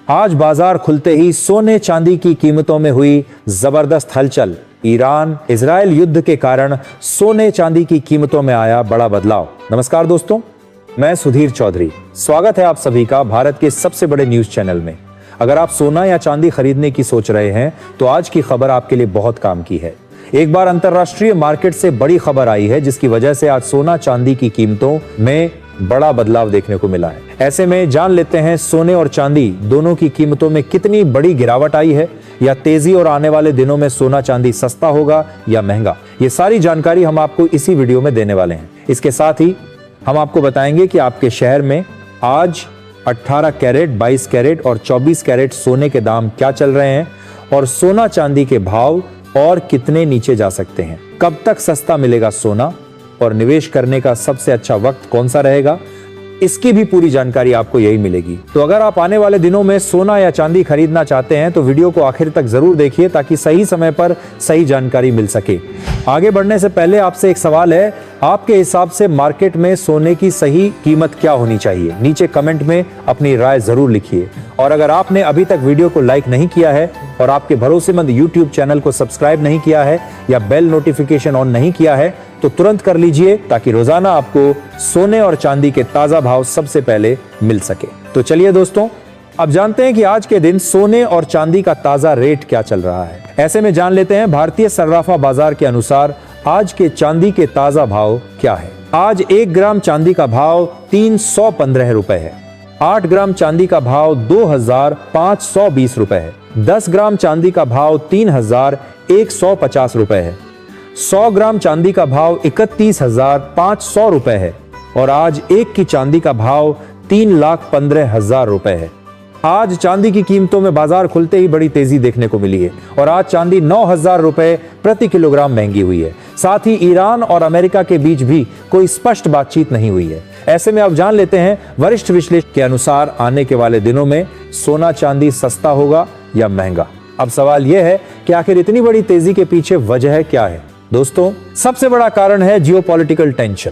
आज बाजार खुलते ही सोने चांदी की कीमतों में हुई जबरदस्त हलचल। ईरान इजराइल युद्ध के कारण सोने चांदी की कीमतों में आया बड़ा बदलाव। नमस्कार दोस्तों, मैं सुधीर चौधरी। स्वागत है आप सभी का भारत के सबसे बड़े न्यूज चैनल में। अगर आप सोना या चांदी खरीदने की सोच रहे हैं तो आज की खबर आपके लिए बहुत काम की है। एक बार अंतरराष्ट्रीय मार्केट से बड़ी खबर आई है जिसकी वजह से आज सोना चांदी की कीमतों में बड़ा बदलाव देखने को मिला है। ऐसे में जान लेते हैं सोने और चांदी दोनों की कीमतों में कितनी बड़ी गिरावट आई है, या तेजी और आने वाले दिनों में सोना चांदी सस्ता होगा या महंगा। ये सारी जानकारी हम आपको इसी वीडियो में देने वाले हैं। इसके साथ ही हम आपको बताएंगे कि आपके शहर में आज 18 कैरेट, 22 कैरेट और 24 कैरेट सोने के दाम क्या चल रहे हैं और सोना चांदी के भाव और कितने नीचे जा सकते हैं। कब तक सस्ता मिलेगा सोना और निवेश करने का सबसे अच्छा वक्त कौन सा रहेगा, इसकी भी पूरी जानकारी आपको यही मिलेगी। तो अगर आप आने वाले दिनों में सोना या चांदी खरीदना चाहते हैं तो वीडियो को आखिर तक जरूर देखिए ताकि सही समय पर सही जानकारी मिल सके। आगे बढ़ने से पहले आपसे एक सवाल है, आपके हिसाब से मार्केट में सोने की सही कीमत क्या होनी चाहिए? नीचे कमेंट में अपनी राय जरूर लिखिए। और अगर आपने अभी तक वीडियो को लाइक नहीं किया है और आपके भरोसेमंद YouTube चैनल को सब्सक्राइब नहीं किया है या बेल नोटिफिकेशन ऑन नहीं किया है तो तुरंत कर लीजिए ताकि रोजाना आपको सोने और चांदी के ताजा भाव सबसे पहले मिल सके। तो चलिए दोस्तों, अब जानते हैं कि आज के दिन सोने और चांदी का ताजा रेट क्या चल रहा है। ऐसे में जान लेते हैं भारतीय सर्राफा बाजार के अनुसार आज के चांदी के ताजा भाव क्या है। आज 1 ग्राम चांदी का भाव 315 रुपए है। 8 ग्राम चांदी का भाव 2520 रुपए है। 10 ग्राम चांदी का भाव 3150 रुपए है। 100 ग्राम चांदी का भाव 31,500 रुपए है और आज 1 की चांदी का भाव 3,15,000 रुपए है। आज चांदी की कीमतों में बाजार खुलते ही बड़ी तेजी देखने को मिली है और आज चांदी 9,000 रुपए प्रति किलोग्राम महंगी हुई है। साथ ही ईरान और अमेरिका के बीच भी कोई स्पष्ट बातचीत नहीं हुई है। ऐसे में अब जान लेते हैं वरिष्ठ विश्लेषक के अनुसार आने के वाले दिनों में सोना चांदी सस्ता होगा या महंगा। अब सवाल यह है कि आखिर इतनी बड़ी तेजी के पीछे वजह क्या है? दोस्तों, सबसे बड़ा कारण है जियोपॉलिटिकल टेंशन।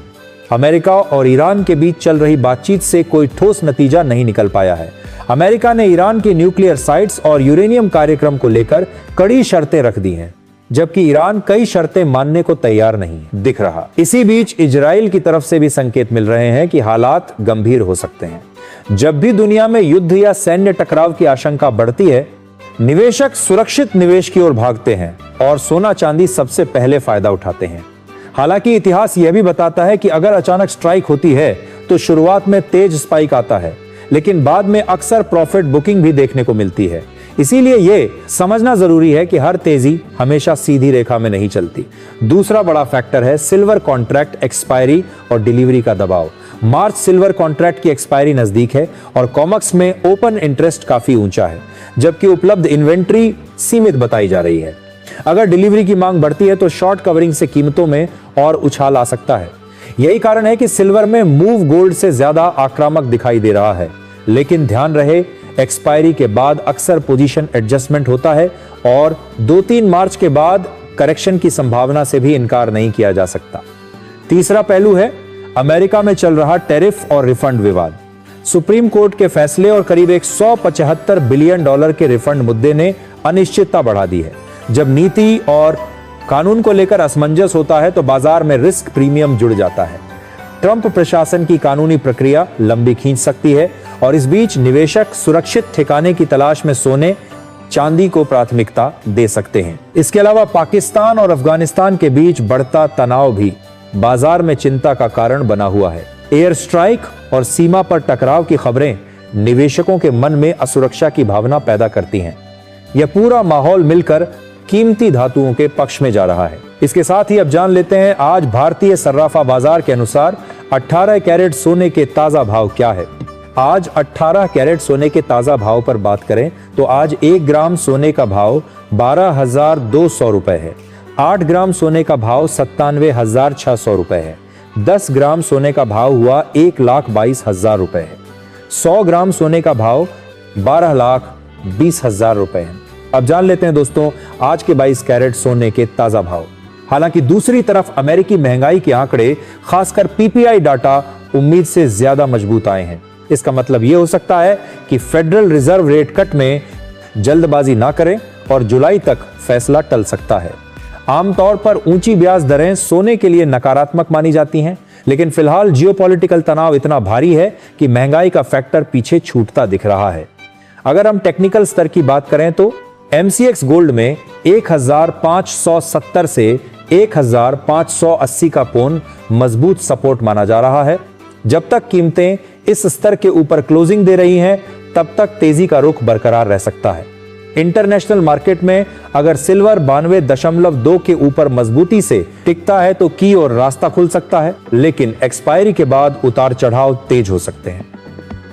अमेरिका और ईरान के बीच चल रही बातचीत से कोई ठोस नतीजा नहीं निकल पाया है। अमेरिका ने ईरान की न्यूक्लियर साइट्स और यूरेनियम कार्यक्रम को लेकर कड़ी शर्तें रख दी हैं, जबकि ईरान कई शर्तें मानने को तैयार नहीं दिख रहा। इसी बीच इजराइल की तरफ से भी संकेत मिल रहे हैं कि हालात गंभीर हो सकते हैं। जब भी दुनिया में युद्ध या सैन्य टकराव की आशंका बढ़ती है, निवेशक सुरक्षित निवेश की ओर भागते हैं और सोना चांदी सबसे पहले फायदा उठाते हैं। हालांकि इतिहास यह भी बताता है कि अगर अचानक स्ट्राइक होती है तो शुरुआत में तेज स्पाइक आता है, लेकिन बाद में अक्सर प्रॉफिट बुकिंग भी देखने को मिलती है। इसीलिए यह समझना जरूरी है कि हर तेजी हमेशा सीधी रेखा में नहीं चलती। दूसरा बड़ा फैक्टर है सिल्वर कॉन्ट्रैक्ट एक्सपायरी और डिलीवरी का दबाव। मार्च सिल्वर कॉन्ट्रैक्ट की एक्सपायरी नजदीक है और कॉमक्स में ओपन इंटरेस्ट काफी ऊंचा है, जबकि उपलब्ध इन्वेंट्री सीमित बताई जा रही है। अगर डिलीवरी की मांग बढ़ती है तो शॉर्ट कवरिंग से कीमतों में और उछाल आ सकता है। यही कारण है कि सिल्वर में मूव गोल्ड से ज्यादा आक्रामक दिखाई दे रहा है। लेकिन ध्यान रहे, एक्सपायरी के बाद अक्सर पोजीशन एडजस्टमेंट होता है और 2-3 मार्च के बाद करेक्शन की संभावना से भी इनकार नहीं किया जा सकता। तीसरा पहलू है अमेरिका में चल रहा टैरिफ और रिफंड विवाद। सुप्रीम कोर्ट के फैसले और करीब 175 बिलियन डॉलर के रिफंड मुद्दे ने अनिश्चितता बढ़ा दी है। जब नीति और कानून को लेकर असमंजस होता है तो बाजार में रिस्क प्रीमियम जुड़ जाता है। ट्रंप प्रशासन की कानूनी प्रक्रिया लंबी खींच सकती है और इस बीच निवेशक सुरक्षित ठिकाने की तलाश में सोने चांदी को प्राथमिकता दे सकते हैं। इसके अलावा पाकिस्तान और अफगानिस्तान के बीच बढ़ता तनाव भी बाजार में चिंता का कारण बना हुआ है। एयर स्ट्राइक और सीमा पर टकराव की खबरें निवेशकों के मन में असुरक्षा की भावना पैदा करती हैं। यह पूरा माहौल मिलकर कीमती धातुओं के पक्ष में जा रहा है। इसके साथ ही अब जान लेते हैं आज भारतीय सर्राफा बाजार के अनुसार 18 कैरेट सोने के ताजा भाव क्या है। आज 18 कैरेट सोने के ताजा भाव पर बात करें तो आज 1 ग्राम सोने का भाव 12,200 रुपए है। 8 ग्राम सोने का भाव 97,600 रुपए है। 10 ग्राम सोने का भाव हुआ 1,22,000 रुपए है। 100 ग्राम सोने का भाव 12,20,000 रुपए है। अब जान लेते हैं दोस्तों आज के 22 कैरेट सोने के ताजा भाव। हालांकि दूसरी तरफ अमेरिकी महंगाई के आंकड़े, खासकर पीपीआई डाटा, उम्मीद से ज्यादा मजबूत आए हैं। इसका मतलब यह हो सकता है कि फेडरल रिजर्व रेट कट में जल्दबाजी ना करें और जुलाई तक फैसला टल सकता है। आमतौर पर ऊंची ब्याज दरें सोने के लिए नकारात्मक मानी जाती हैं, लेकिन फिलहाल जियोपॉलिटिकल तनाव इतना भारी है कि महंगाई का फैक्टर पीछे छूटता दिख रहा है। अगर हम टेक्निकल स्तर की बात करें तो MCX गोल्ड में 1570 से 1580 का कोण मजबूत सपोर्ट माना जा रहा है। जब तक कीमतें इस स्तर के ऊपर क्लोजिंग दे रही हैं, तब तक तेजी का रुख बरकरार रह सकता है। इंटरनेशनल मार्केट में अगर सिल्वर 92.2 के ऊपर मजबूती से टिकता है तो की और रास्ता खुल सकता है, लेकिन एक्सपायरी के बाद उतार चढ़ाव तेज हो सकते हैं।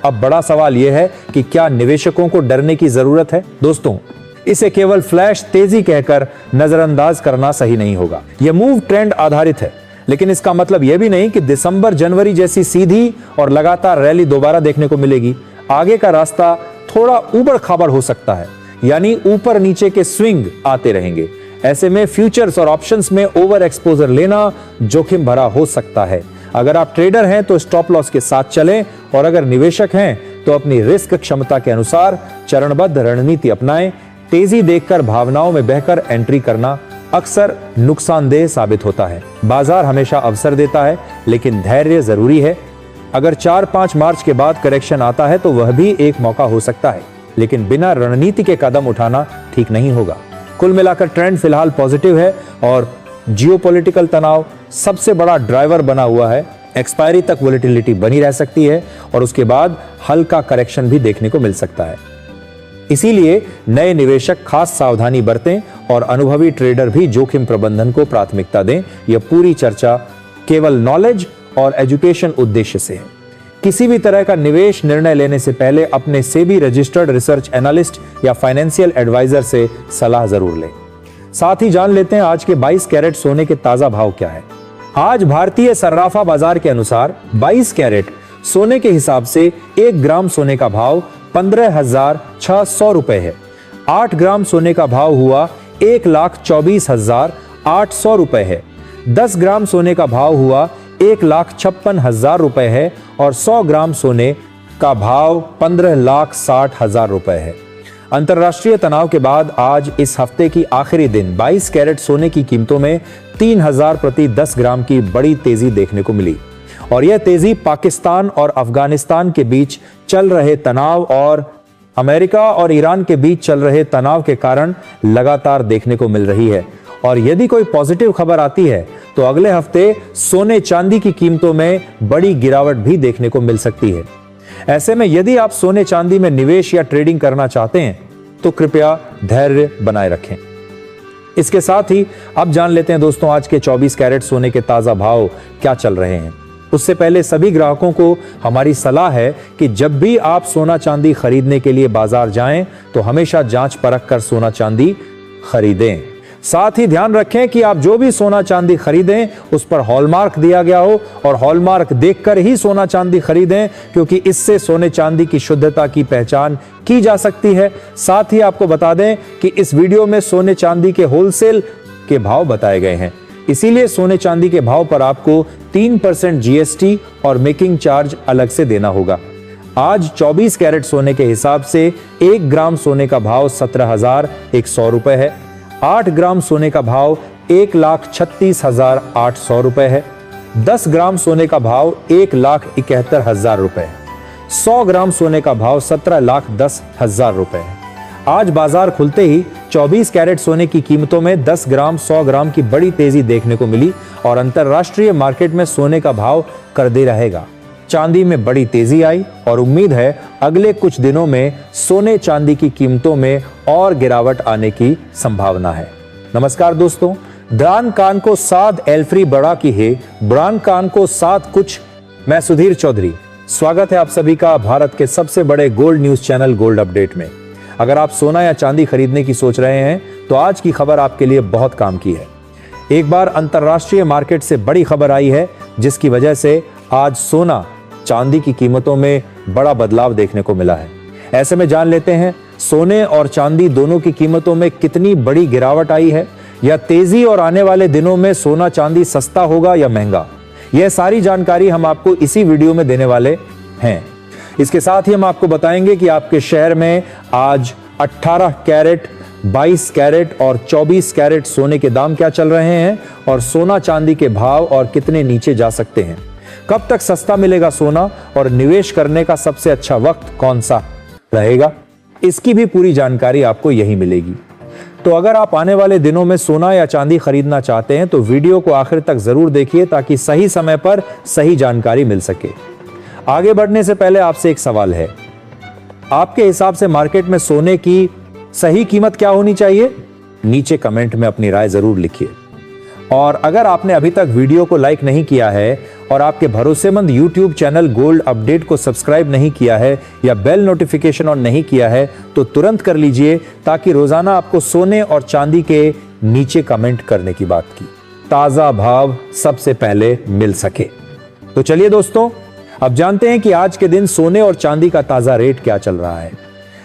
अब बड़ा सवाल यह है कि क्या निवेशकों को डरने की जरूरत है? दोस्तों, इसे केवल फ्लैश तेजी कहकर नजरअंदाज करना सही नहीं होगा। यह मूव ट्रेंड आधारित है, लेकिन इसका मतलब यह भी नहीं कि दिसंबर जनवरी जैसी सीधी और लगातार रैली दोबारा देखने को मिलेगी। आगे का रास्ता थोड़ा ऊबड़ खाबड़ हो सकता है, यानी ऊपर नीचे के स्विंग आते रहेंगे। ऐसे में फ्यूचर्स और ऑप्शंस में ओवर एक्सपोजर लेना जोखिम भरा हो सकता है। अगर आप ट्रेडर हैं तो स्टॉप लॉस के साथ चलें, और अगर निवेशक हैं तो अपनी रिस्क क्षमता के अनुसार चरणबद्ध रणनीति अपनाएं। तेजी देखकर भावनाओं में बहकर एंट्री करना अक्सर नुकसानदेह साबित होता है। बाजार हमेशा अवसर देता है, लेकिन धैर्य जरूरी है। अगर 4-5 मार्च के बाद करेक्शन आता है तो वह भी एक मौका हो सकता है, लेकिन बिना रणनीति के कदम उठाना ठीक नहीं होगा। कुल मिलाकर ट्रेंड फिलहाल पॉजिटिव है और जियोपॉलिटिकल तनाव सबसे बड़ा ड्राइवर बना हुआ है। एक्सपायरी तक वोलेटिलिटी बनी रह सकती है और उसके बाद हल्का करेक्शन भी देखने को मिल सकता है। इसीलिए नए निवेशक खास सावधानी बरतें और अनुभवी ट्रेडर भी जोखिम प्रबंधन को प्राथमिकता दें। यह पूरी चर्चा केवल नॉलेज और एजुकेशन उद्देश्य से है। किसी भी तरह का निवेश निर्णय लेने से पहले अपने सेबी रजिस्टर्ड रिसर्च एनालिस्ट या फाइनेंशियल एडवाइजर से सलाह जरूर लें। साथ ही जान लेते हैं आज के 22 कैरेट सोने के ताजा भाव क्या है। आज भारतीय सर्राफा बाजार के अनुसार 22 कैरेट सोने के हिसाब से 1 ग्राम सोने का भाव 15,600 रुपए है। 8 ग्राम सोने का भाव हुआ 1,24,800 रुपए है। 10 ग्राम सोने का भाव हुआ 1,56,000 रुपए है और 100 ग्राम सोने का भाव 15,60,000 रुपए है। अंतर्राष्ट्रीय तनाव के बाद आज इस हफ्ते की आखिरी दिन 22 कैरेट सोने की कीमतों में 3,000 प्रति 10 ग्राम की बड़ी तेजी देखने को मिली, और यह तेजी पाकिस्तान और अफगानिस्तान के बीच चल रहे तनाव और अमेरिका और ईरान के बीच चल रहे तनाव के कारण लगातार देखने को मिल रही है। और यदि कोई पॉजिटिव खबर आती है तो अगले हफ्ते सोने चांदी की कीमतों में बड़ी गिरावट भी देखने को मिल सकती है। ऐसे में यदि आप सोने चांदी में निवेश या ट्रेडिंग करना चाहते हैं तो कृपया धैर्य बनाए रखें। इसके साथ ही अब जान लेते हैं दोस्तों आज के 24 कैरेट सोने के ताजा भाव क्या चल रहे हैं। उससे पहले सभी ग्राहकों को हमारी सलाह है कि जब भी आप सोना चांदी खरीदने के लिए बाजार जाएं तो हमेशा जांच परख कर सोना चांदी खरीदें। साथ ही ध्यान रखें कि आप जो भी सोना चांदी खरीदें उस पर हॉलमार्क दिया गया हो, और हॉलमार्क देखकर ही सोना चांदी खरीदें, क्योंकि इससे सोने चांदी की शुद्धता की पहचान की जा सकती है। साथ ही आपको बता दें कि इस वीडियो में सोने चांदी के होलसेल के भाव बताए गए हैं, इसीलिए सोने चांदी के भाव पर आपको 3% GST और मेकिंग चार्ज अलग से देना होगा। आज 24 कैरेट सोने के हिसाब से 1 ग्राम सोने का भाव 17,100 रुपए है। 8 ग्राम सोने का भाव 1,36,800 रुपए है। 10 ग्राम सोने का भाव 1,71,000 रुपए है। 100 ग्राम सोने का भाव 17,10,000 रुपए है। आज बाजार खुलते ही 24 कैरेट सोने की कीमतों में 10 ग्राम 100 ग्राम की बड़ी तेजी देखने को मिली, और अंतरराष्ट्रीय मार्केट में सोने का भाव करदे रहेगा। चांदी में बड़ी तेजी आई और उम्मीद है अगले कुछ दिनों में सोने चांदी की कीमतों में और गिरावट आने की संभावना है। नमस्कार दोस्तों, द्रान कान को साध एल्फ्री बड़ा की है, ब्रान कान को साध कुछ। मैं सुधीर चौधरी, स्वागत है आप सभी का भारत के सबसे बड़े gold news channel gold update में। अगर आप सोना या चांदी खरीदने की सोच रहे हैं तो आज की खबर आपके लिए बहुत काम की है। एक बार अंतरराष्ट्रीय मार्केट से बड़ी खबर आई है, जिसकी वजह से आज सोना चांदी की कीमतों में बड़ा बदलाव देखने को मिला है। ऐसे में जान लेते हैं सोने और चांदी दोनों की कीमतों में कितनी बड़ी गिरावट आई है, या तेजी और आने वाले दिनों में सोना चांदी सस्ता होगा या महंगा। यह सारी जानकारी हम आपको इसी वीडियो में देने वाले हैं। इसके साथ ही हम आपको बताएंगे कि आपके शहर में आज 18 कैरेट, 22 कैरेट और 24 कैरेट सोने के दाम क्या चल रहे हैं और सोना चांदी के भाव और कितने नीचे जा सकते हैं। कब तक सस्ता मिलेगा सोना और निवेश करने का सबसे अच्छा वक्त कौन सा रहेगा, इसकी भी पूरी जानकारी आपको यही मिलेगी। तो अगर आप आने वाले दिनों में सोना या चांदी खरीदना चाहते हैं तो वीडियो को आखिर तक जरूर देखिए ताकि सही समय पर सही जानकारी मिल सके। आगे बढ़ने से पहले आपसे एक सवाल है, आपके हिसाब से मार्केट में सोने की सही कीमत क्या होनी चाहिए? नीचे कमेंट में अपनी राय जरूर लिखिए। और अगर आपने अभी तक वीडियो को लाइक नहीं किया है और आपके भरोसेमंद YouTube चैनल गोल्ड अपडेट को सब्सक्राइब नहीं किया है या बेल नोटिफिकेशन ऑन नहीं किया है तो तुरंत कर लीजिए ताकि रोजाना आपको सोने और चांदी के नीचे कमेंट करने की बात की ताजा भाव सबसे पहले मिल सके। तो चलिए दोस्तों, अब जानते हैं कि आज के दिन सोने और चांदी का ताजा रेट क्या चल रहा है।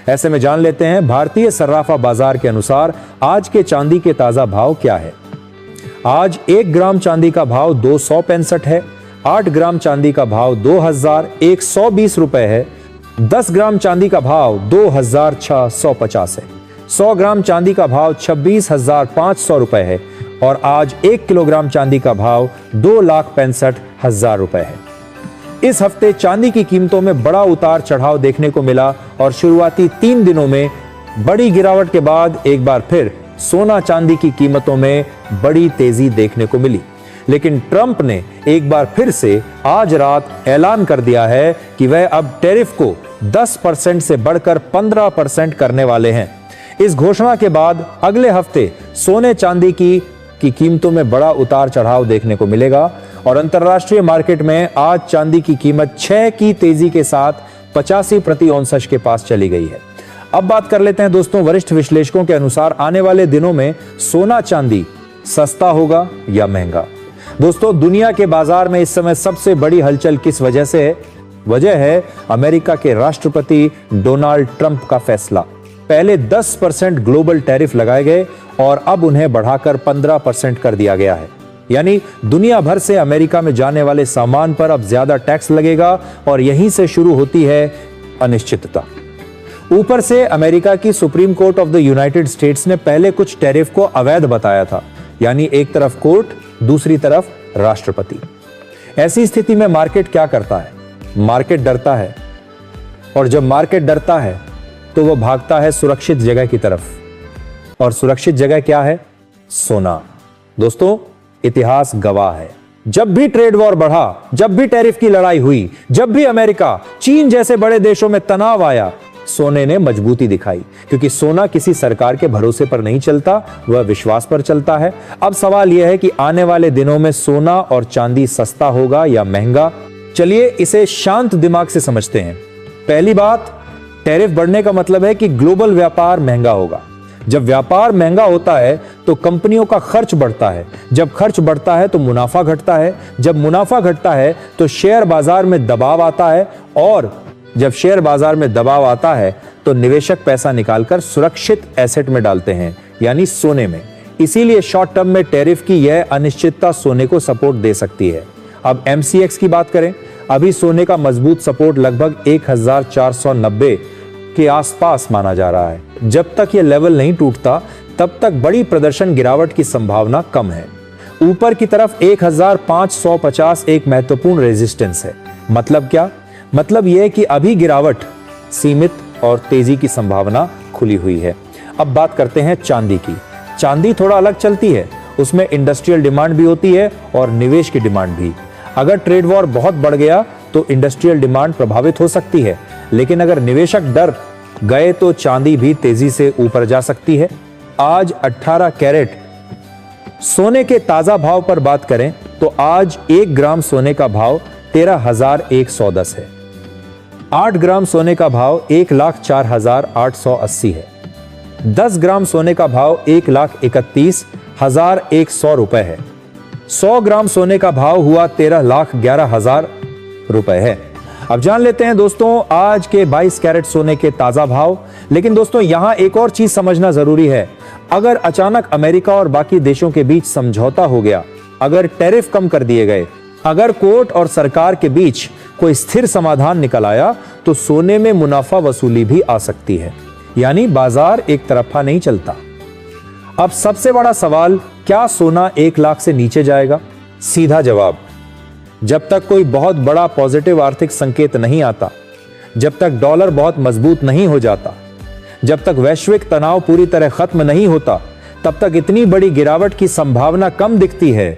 ऐसे में जान लेते हैं भारतीय सर्राफा बाजार के अनुसार आज के चांदी के ताजा भाव क्या है। आज 1 ग्राम चांदी का भाव 265 है, 8 ग्राम चांदी का भाव 2120 रुपए है, 10 ग्राम चांदी का भाव 2650 है, 100 ग्राम चांदी का भाव 26,500 रुपए है और आज 1 किलोग्राम चांदी का भाव 2,65,000 रुपए है। इस हफ्ते चांदी की कीमतों में बड़ा उतार चढ़ाव देखने को मिला और शुरुआती 3 दिनों में बड़ी गिरावट के बाद एक बार फिर सोना चांदी की कीमतों में बड़ी तेजी देखने को मिली। लेकिन ट्रंप ने एक बार फिर से आज रात ऐलान कर दिया है कि वह अब टैरिफ को 10% से बढ़कर 15% करने वाले हैं। इस घोषणा के बाद अगले हफ्ते सोने चांदी की कीमतों में बड़ा उतार चढ़ाव देखने को मिलेगा और अंतरराष्ट्रीय मार्केट में आज चांदी की कीमत 6 की तेजी के साथ 85 प्रति औंसश के पास चली गई है। अब बात कर लेते हैं दोस्तों, वरिष्ठ विश्लेषकों के अनुसार आने वाले दिनों में सोना चांदी सस्ता होगा या महंगा। दोस्तों, दुनिया के बाजार में इस समय सबसे बड़ी हलचल किस वजह से है? वजह है अमेरिका के राष्ट्रपति डोनाल्ड ट्रंप का फैसला। पहले 10% ग्लोबल टैरिफ लगाए गए और अब उन्हें बढ़ाकर 15% कर दिया गया है। यानी दुनिया भर से अमेरिका में जाने वाले सामान पर अब ज्यादा टैक्स लगेगा और यहीं से शुरू होती है अनिश्चितता। ऊपर से अमेरिका की supreme court of the United states ने पहले कुछ टैरिफ को अवैध बताया था, यानी एक तरफ कोर्ट, दूसरी तरफ राष्ट्रपति। ऐसी स्थिति में मार्केट क्या करता है? मार्केट डरता है और जब मार्केट डरता है तो वह भागता है सुरक्षित जगह की तरफ। और सुरक्षित जगह क्या है? सोना। दोस्तों, इतिहास गवाह है, जब भी ट्रेड वॉर बढ़ा, जब भी टैरिफ की लड़ाई हुई, जब भी अमेरिका, चीन जैसे बड़े देशों में तनाव आया, सोने ने मजबूती दिखाई, क्योंकि सोना किसी सरकार के भरोसे पर नहीं चलता, वह विश्वास पर चलता है। अब सवाल यह है कि आने वाले दिनों में सोना और चांदी सस्ता होगा या महंगा। चलिए इसे शांत दिमाग से समझते हैं। पहली बात, टैरिफ बढ़ने का मतलब है कि ग्लोबल व्यापार महंगा होगा। जब व्यापार महंगा होता है तो कंपनियों का खर्च बढ़ता है, जब खर्च बढ़ता है तो मुनाफा घटता है, जब मुनाफा घटता है तो शेयर बाजार में दबाव आता है और जब शेयर बाजार में दबाव आता है तो निवेशक पैसा निकालकर सुरक्षित एसेट में डालते हैं, यानी सोने में। इसीलिए शॉर्ट टर्म में टैरिफ की यह अनिश्चितता सोने को सपोर्ट दे सकती है। अब MCX की बात करें, अभी सोने का मजबूत सपोर्ट लगभग 1490 के आसपास माना जा रहा है। जब तक यह लेवल नहीं टूटता तब तक बड़ी प्रदर्शन गिरावट की संभावना कम है। ऊपर की तरफ 1550 एक महत्वपूर्ण रेजिस्टेंस है। मतलब क्या? मतलब यह कि अभी गिरावट सीमित और तेजी की संभावना खुली हुई है। अब बात करते हैं चांदी की। चांदी थोड़ा अलग चलती है, उसमें इंडस्ट्रियल डिमांड भी होती है और निवेश की डिमांड भी। अगर ट्रेड वॉर बहुत बढ़ गया तो इंडस्ट्रियल डिमांड प्रभावित हो सकती है, लेकिन अगर निवेशक डर गए तो चांदी भी तेजी से ऊपर जा सकती है। आज 18 कैरेट सोने के ताजा भाव पर बात करें तो आज 1 ग्राम सोने का भाव 13,110 है। 8 ग्राम सोने का भाव 1,04,880 है। 10 ग्राम सोने का भाव 1,31,100 रुपए है। 100 ग्राम सोने का भाव हुआ 13,11,000 रुपए है। अब जान लेते हैं दोस्तों आज के 22 कैरेट सोने के ताजा भाव। लेकिन दोस्तों यहां एक और चीज समझना जरूरी है। अगर अचानक अमेरिका और बाकी देशों के बीच समझौता हो गया, अगर टैरिफ कम कर दिए गए, अगर कोर्ट और सरकार के बीच कोई स्थिर समाधान निकल आया तो सोने में मुनाफा वसूली भी आ सकती है, यानी बाजार एक तरफा नहीं चलता। अब सबसे बड़ा सवाल, क्या सोना 1 लाख से नीचे जाएगा? सीधा जवाब, जब तक कोई बहुत बड़ा पॉजिटिव आर्थिक संकेत नहीं आता, जब तक डॉलर बहुत मजबूत नहीं हो जाता, जब तक वैश्विक तनाव पूरी तरह खत्म नहीं होता, तब तक इतनी बड़ी गिरावट की संभावना कम दिखती है